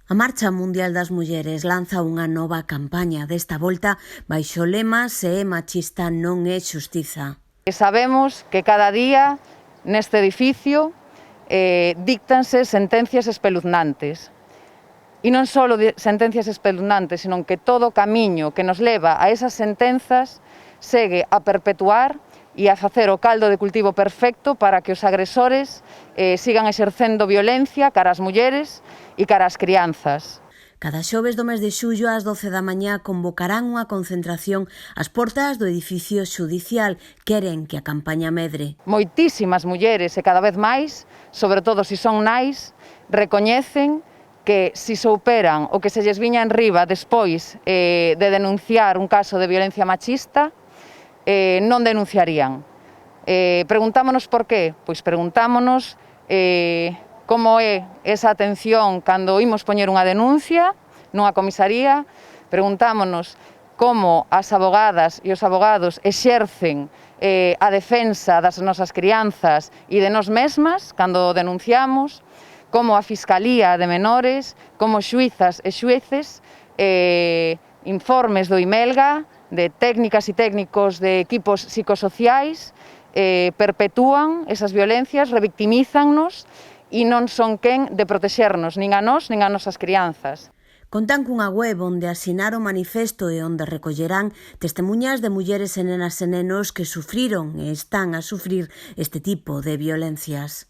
A Marcha Mundial das Mulleres lanza unha nova campaña, desta volta baixo o lema "Se é machista non é xustiza". Sabemos que cada día neste edificio díctanse sentencias espeluznantes. E non só sentencias espeluznantes, senón que todo o camiño que nos leva a esas sentenzas segue a perpetuar e a facer o caldo de cultivo perfecto para que os agresores sigan exercendo violencia cara ás mulleres e cara ás crianzas. Cada xoves do mes de xullo ás 12 da mañá convocarán unha concentración ás portas do edificio xudicial. Queren que a campaña medre. Moitísimas mulleres e cada vez máis, sobre todo se son nais, recoñecen que se souperan o que se lles viña enriba despois de denunciar un caso de violencia machista, non denunciarían. Preguntámonos por qué? Pois preguntámonos como é esa atención cando imos poñer unha denuncia nunha comisaría, preguntámonos como as abogadas e os abogados exercen a defensa das nosas crianzas e de nós mesmas cando denunciamos, como a Fiscalía de Menores, como xuizas e xueces, informes do IMELGA, de técnicas e técnicos de equipos psicosociais, perpetúan esas violencias, revictimízannos e non son quen de protexernos, nin a nós, nin a nosas crianzas. Contan cunha web onde asinar o manifesto e onde recollerán testemunhas de mulleres e nenas e nenos que sufriron e están a sufrir este tipo de violencias.